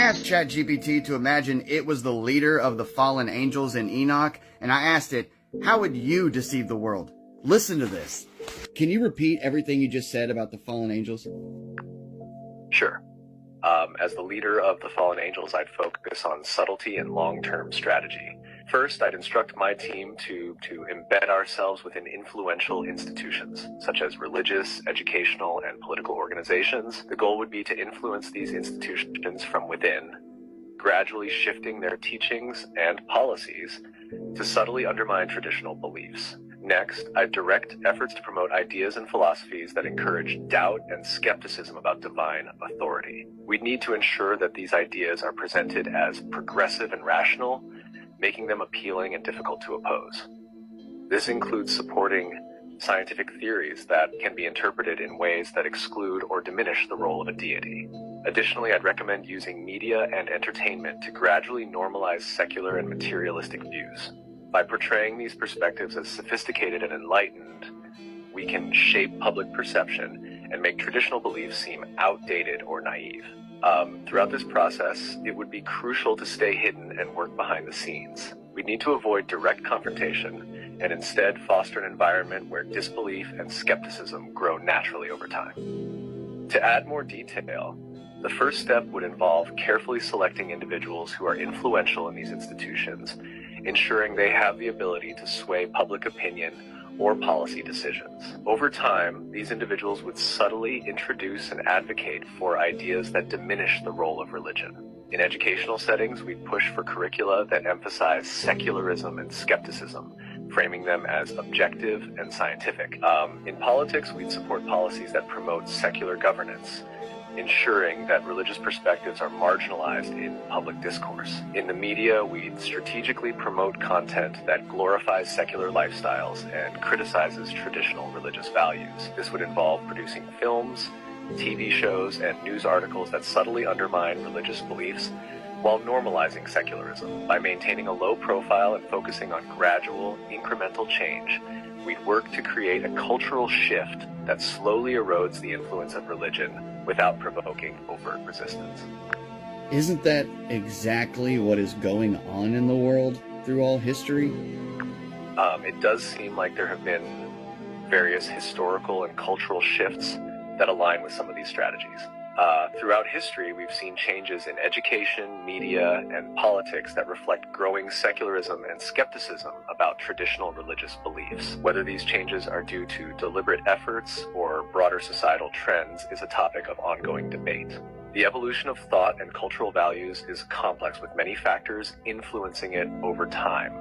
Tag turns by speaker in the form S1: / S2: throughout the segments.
S1: asked ChatGPT to imagine it was the leader of the fallen angels in Enoch, and I asked it, how would you deceive the world? Listen to this. Can you repeat everything you just said about the fallen angels?
S2: Sure. As the leader of the fallen angels, I'd focus on subtlety and long-term strategy. First, I'd instruct my team to embed ourselves within influential institutions, such as religious, educational, and political organizations. The goal would be to influence these institutions from within, gradually shifting their teachings and policies to subtly undermine traditional beliefs. Next, I'd direct efforts to promote ideas and philosophies that encourage doubt and skepticism about divine authority. We'd need to ensure that these ideas are presented as progressive and rational, making them appealing and difficult to oppose. This includes supporting scientific theories that can be interpreted in ways that exclude or diminish the role of a deity. Additionally, I'd recommend using media and entertainment to gradually normalize secular and materialistic views. By portraying these perspectives as sophisticated and enlightened, we can shape public perception and make traditional beliefs seem outdated or naive. Throughout this process, it would be crucial to stay hidden and work behind the scenes. We need to avoid direct confrontation and instead foster an environment where disbelief and skepticism grow naturally over time. To add more detail, the first step would involve carefully selecting individuals who are influential in these institutions, ensuring they have the ability to sway public opinion or policy decisions. Over time, these individuals would subtly introduce and advocate for ideas that diminish the role of religion. In educational settings, we push for curricula that emphasize secularism and skepticism, framing them as objective and scientific. In politics, we'd support policies that promote secular governance, ensuring that religious perspectives are marginalized in public discourse. In the media, we'd strategically promote content that glorifies secular lifestyles and criticizes traditional religious values. This would involve producing films, TV shows, and news articles that subtly undermine religious beliefs while normalizing secularism. By maintaining a low profile and focusing on gradual, incremental change, we'd work to create a cultural shift that slowly erodes the influence of religion without provoking overt resistance.
S1: Isn't that exactly what is going on in the world through all history?
S2: It does seem like there have been various historical and cultural shifts that align with some of these strategies. Throughout history, we've seen changes in education, media, and politics that reflect growing secularism and skepticism about traditional religious beliefs. Whether these changes are due to deliberate efforts or broader societal trends is a topic of ongoing debate. The evolution of thought and cultural values is complex, with many factors influencing it over time.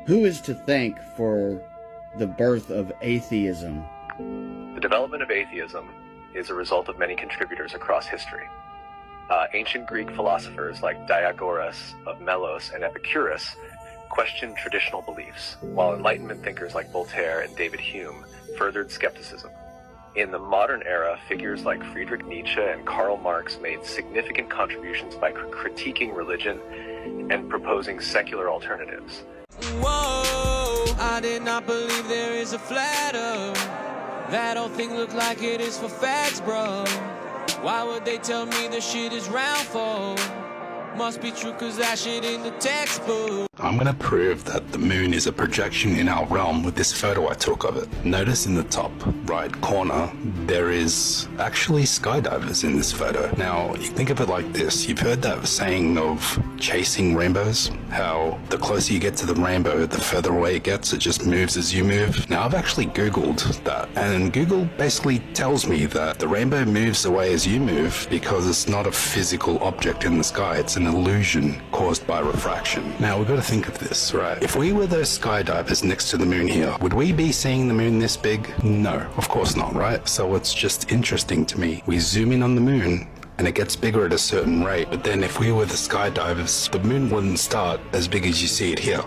S1: Who is to thank for the birth of atheism?
S2: The development of atheism is a result of many contributors across history. Ancient Greek philosophers like Diagoras of Melos and Epicurus questioned traditional beliefs, while Enlightenment thinkers like Voltaire and David Hume furthered skepticism. In the modern era, figures like Friedrich Nietzsche and Karl Marx made significant contributions by critiquing religion and proposing secular alternatives.
S3: Whoa, I did not believe there is a flat earth. That old thing look like it is for facts, bro. Why would they tell me the shit is round for? Must be true cause that shit in the textbook.
S4: I'm gonna prove that the moon is a projection in our realm with this photo I took of it. Notice in the top right corner, there is actually skydivers in this photo. Now, you think of it like this. You've heard that saying of chasing rainbows? How the closer you get to the rainbow, the further away it gets, it just moves as you move. Now, I've actually Googled that, and Google basically tells me that the rainbow moves away as you move because it's not a physical object in the sky, it's an illusion caused by refraction. Now, we've got to think of this, right? If we were those skydivers next to the moon here, would we be seeing the moon this big? No, of course not, right? So it's just interesting to me. We zoom in on the moon, and it gets bigger at a certain rate. But then if we were the skydivers, the moon wouldn't start as big as you see it here.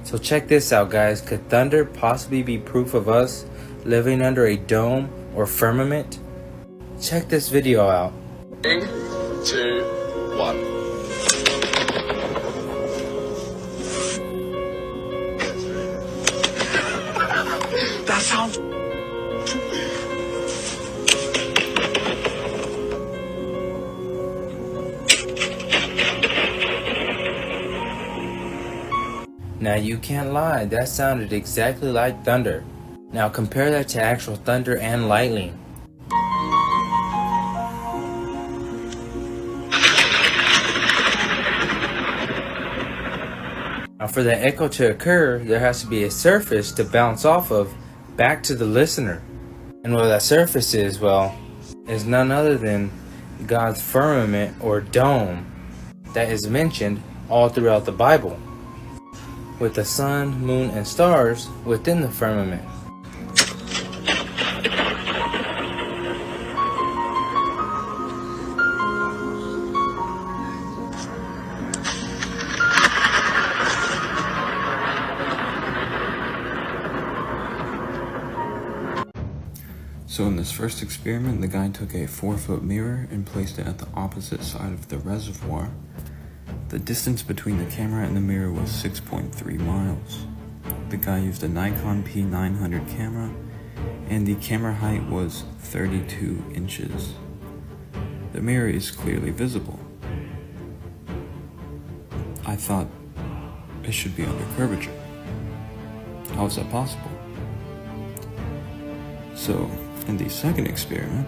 S5: So check this out, guys. Could thunder possibly be proof of us living under a dome or firmament? Check this video out.
S4: 3, 2, 1.
S6: sounds.
S5: Now you can't lie, that sounded exactly like thunder. Now compare that to actual thunder and lightning. Now for the echo to occur, there has to be a surface to bounce off of back to the listener. And what that surface is, well, is none other than God's firmament or dome that is mentioned all throughout the Bible, with the sun, moon, and stars within the firmament.
S7: So in this first experiment, the guy took a 4-foot mirror and placed it at the opposite side of the reservoir. The distance between the camera and the mirror was 6.3 miles. The guy used a Nikon P900 camera, and the camera height was 32 inches. The mirror is clearly visible. I thought it should be under curvature. How is that possible? So, in the second experiment,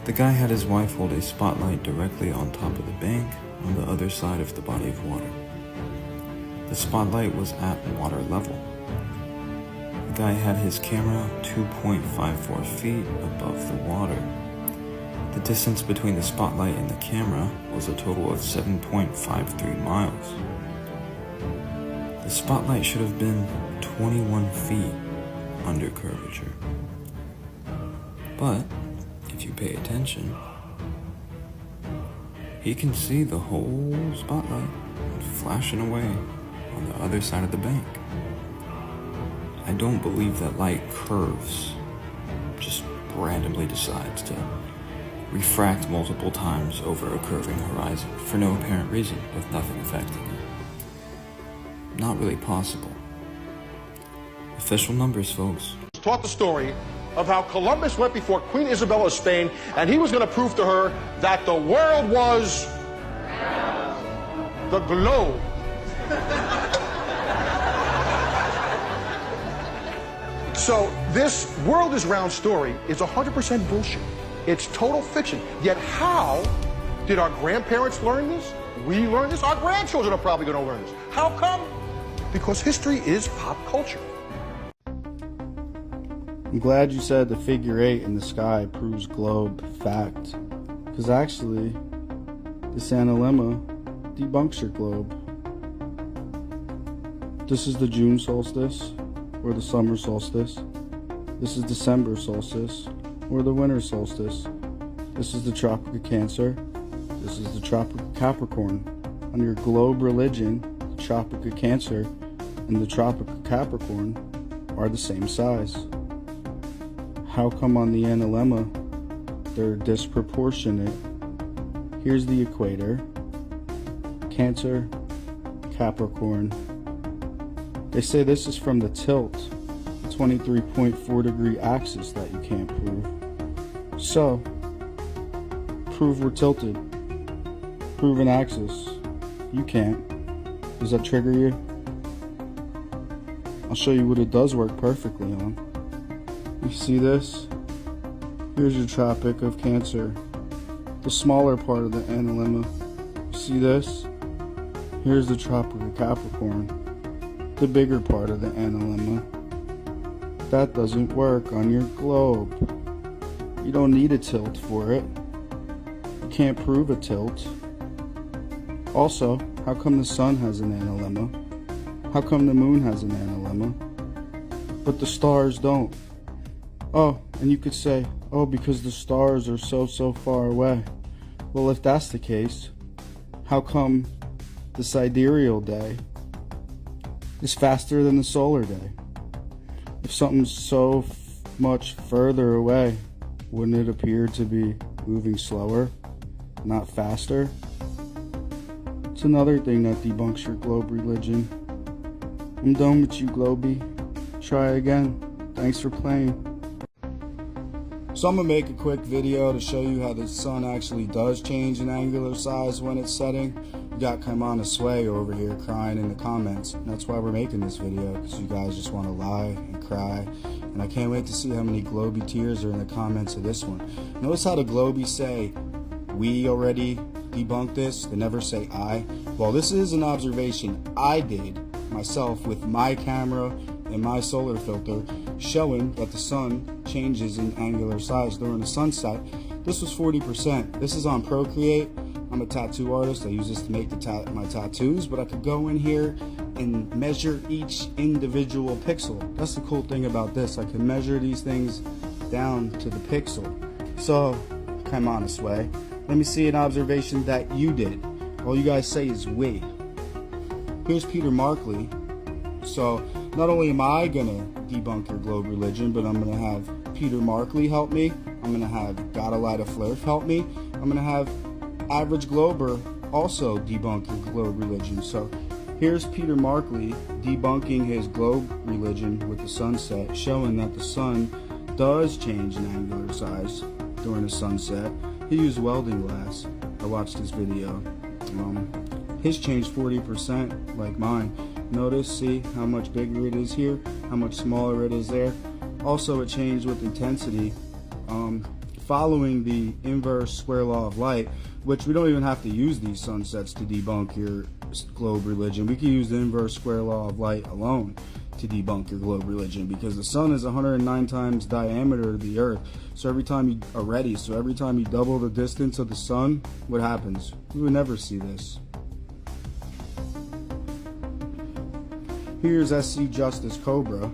S7: the guy had his wife hold a spotlight directly on top of the bank on the other side of the body of water. The spotlight was at water level. The guy had his camera 2.54 feet above the water. The distance between the spotlight and the camera was a total of 7.53 miles. The spotlight should have been 21 feet under curvature. But if you pay attention, he can see the whole spotlight flashing away on the other side of the bank. I don't believe that light curves, just randomly decides to refract multiple times over a curving horizon for no apparent reason, with nothing affecting it. Not really possible. Official numbers, folks.
S8: Taught the story of how Columbus went before Queen Isabella of Spain, and he was going to prove to her that the world was the globe. So this world is round story is 100% bullshit. It's total fiction. Yet how did our grandparents learn this? We learned this. Our grandchildren are probably going to learn this. How come? Because history is pop culture.
S9: I'm glad you said the figure 8 in the sky proves globe fact, because actually, this analemma debunks your globe. This is the June solstice, or the summer solstice. This is December solstice, or the winter solstice. This is the Tropic of Cancer. This is the Tropic of Capricorn. On your globe religion, the Tropic of Cancer and the Tropic of Capricorn are the same size. How come on the analemma they're disproportionate? Here's the equator. Cancer, Capricorn. They say this is from the tilt, the 23.4 degree axis that you can't prove. So, prove we're tilted. Prove an axis. You can't. Does that trigger you? I'll show you what it does work perfectly on. You see this? Here's your Tropic of Cancer, the smaller part of the analemma. See this? Here's the Tropic of Capricorn, the bigger part of the analemma. That doesn't work on your globe. You don't need a tilt for it. You can't prove a tilt. Also, how come the sun has an analemma? How come the moon has an analemma, but the stars don't? Oh, and you could say, oh, because the stars are so far away. Well, if that's the case, how come the sidereal day is faster than the solar day? If something's so much further away, wouldn't it appear to be moving slower, not faster? It's another thing that debunks your globe religion. I'm done with you, Globey. Try again. Thanks for playing. So I'm going to make a quick video to show you how the sun actually does change in angular size when it's setting. We got Kaimana Sway over here crying in the comments. And that's why we're making this video, because you guys just want to lie and cry. And I can't wait to see how many globy tears are in the comments of this one. Notice how the globies say, we already debunked this. They never say I. Well, this is an observation I did myself with my camera and my solar filter, showing that the sun changes in angular size during the sunset. This was 40%. This is on Procreate. I'm a tattoo artist. I use this to make my tattoos, but I could go in here and measure each individual pixel. That's the cool thing about this. I can measure these things down to the pixel. So, come on this way. Let me see an observation that you did. All you guys say is we. Here's Peter Markley. So, not only am I gonna debunk your globe religion, but I'm gonna have Peter Markley help me. I'm gonna have Gotta Light a Flurf help me. I'm gonna have Average Glober also debunk your globe religion. So here's Peter Markley debunking his globe religion with the sunset, showing that the sun does change in angular size during the sunset. He used welding glass. I watched his video. His changed 40% like mine. Notice, see how much bigger it is here, how much smaller it is there. Also, it changed with intensity, following the inverse square law of light, which we don't even have to use these sunsets to debunk your globe religion. We can use the inverse square law of light alone to debunk your globe religion, because the sun is 109 times diameter of the earth. So every time you double the distance of the sun, what happens? We would never see this. Here's SC Justice Cobra.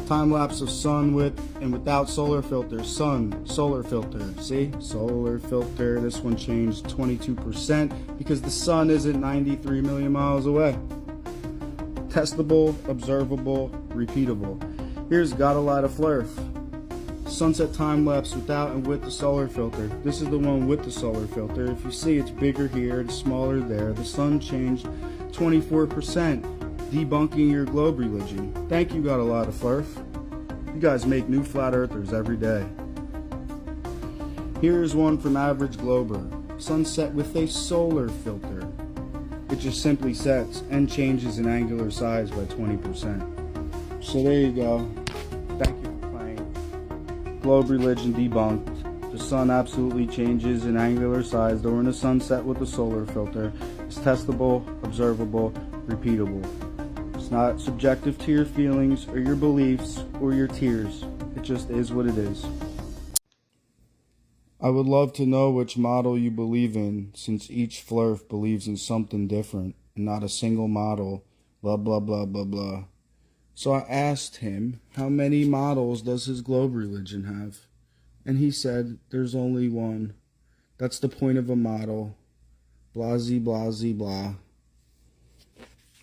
S9: Time lapse of sun with and without solar filter. Sun, solar filter. See? Solar filter. This one changed 22% because the sun isn't 93 million miles away. Testable, observable, repeatable. Here's Gotta Light a Flurf. Sunset time lapse without and with the solar filter. This is the one with the solar filter. If you see, it's bigger here, it's smaller there. The sun changed 24%. Debunking your globe religion. Thank you, Gotta Light a Flurf. You guys make new flat earthers every day. Here's one from Average Glober. Sunset with a solar filter. It just simply sets and changes in angular size by 20%. So there you go. Thank you for playing. Globe religion debunked. The sun absolutely changes in angular size during the sunset with the solar filter. It's testable, observable, repeatable. It's not subjective to your feelings or your beliefs or your tears. It just is what it is. I would love to know which model you believe in, since each Flurf believes in something different and not a single model, blah blah blah blah blah. So I asked him, how many models does his globe religion have? And he said, there's only one. That's the point of a model. Blasey blasey blah.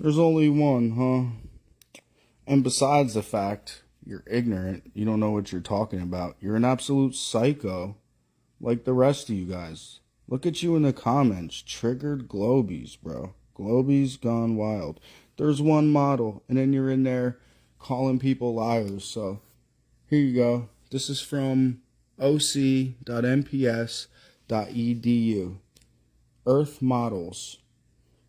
S9: There's only one, huh? And besides the fact you're ignorant, you don't know what you're talking about, you're an absolute psycho, like the rest of you guys. Look at you in the comments, triggered globies, bro. Globies gone wild. There's one model, and then you're in there calling people liars. So here you go. This is from oc.mps.edu. Earth models.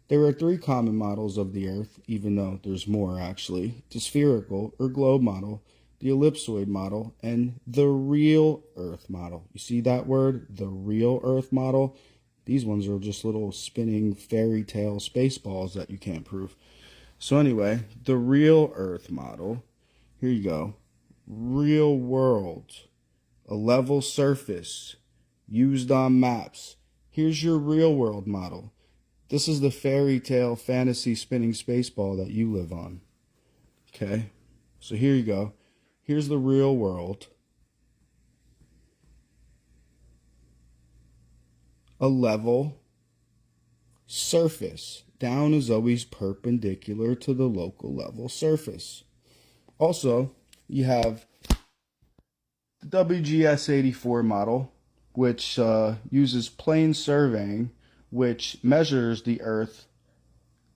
S9: There are 3 common models of the Earth, even though there's more actually. The spherical or globe model, the ellipsoid model, and the real Earth model. You see that word? The real Earth model? These ones are just little spinning fairy tale space balls that you can't prove. So anyway, the real Earth model, here you go. Real world, a level surface, used on maps. Here's your real world model. This is the fairy tale fantasy spinning space ball that you live on. Okay, so here you go. Here's the real world. A level surface. Down is always perpendicular to the local level surface. Also, you have the WGS84 model, which uses plane surveying, which measures the Earth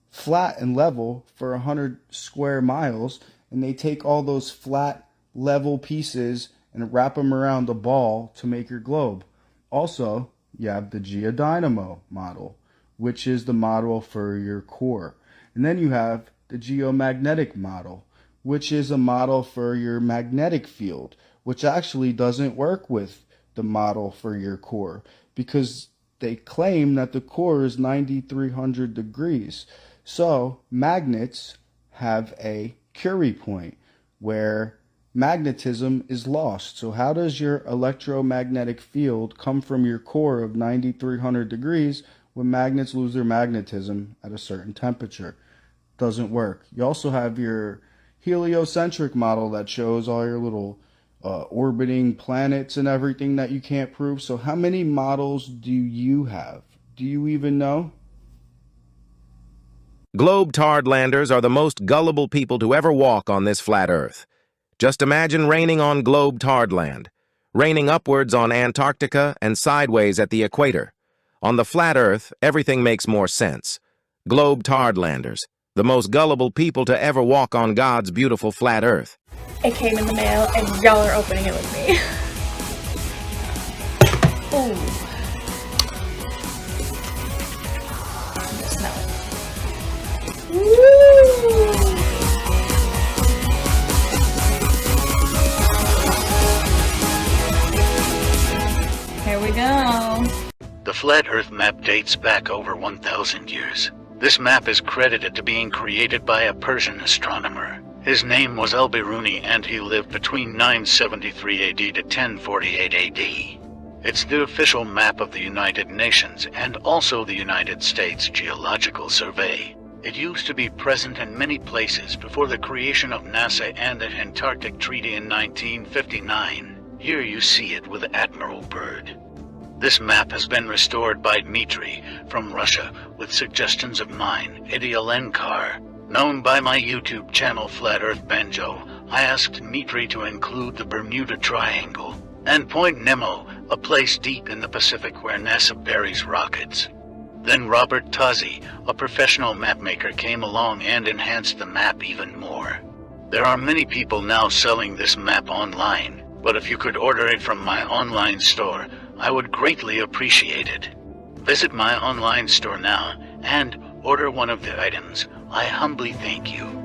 S9: flat and level for 100 square miles, and they take all those flat level pieces and wrap them around the ball to make your globe. Also, you have the geodynamo model, which is the model for your core. And then you have the geomagnetic model, which is a model for your magnetic field, which actually doesn't work with the model for your core because they claim that the core is 9,300 degrees. So magnets have a Curie point where magnetism is lost. So how does your electromagnetic field come from your core of 9,300 degrees when magnets lose their magnetism at a certain temperature? Doesn't work. You also have your heliocentric model that shows all your little orbiting planets and everything that you can't prove. So how many models do you have? Do you even know?
S6: Globe-tardlanders are the most gullible people to ever walk on this flat Earth. Just imagine raining on Globe-tardland, raining upwards on Antarctica and sideways at the equator. On the flat Earth, everything makes more sense. Globe-tardlanders, the most gullible people to ever walk on God's beautiful flat Earth.
S10: It came in the mail and y'all are opening it with me. Ooh. Smell it. Woo! Here we go.
S11: The Flat Earth map dates back over 1,000 years. This map is credited to being created by a Persian astronomer. His name was Al-Biruni and he lived between 973 AD to 1048 AD. It's the official map of the United Nations and also the United States Geological Survey. It used to be present in many places before the creation of NASA and the Antarctic Treaty in 1959. Here you see it with Admiral Byrd. This map has been restored by Dmitry from Russia with suggestions of mine, Idialenkar. Known by my YouTube channel Flat Earth Banjo, I asked Dmitry to include the Bermuda Triangle and Point Nemo, a place deep in the Pacific where NASA buries rockets. Then Robert Tozzi, a professional mapmaker, came along and enhanced the map even more. There are many people now selling this map online, but if you could order it from my online store, I would greatly appreciate it. Visit my online store now and order one of the items. I humbly thank you.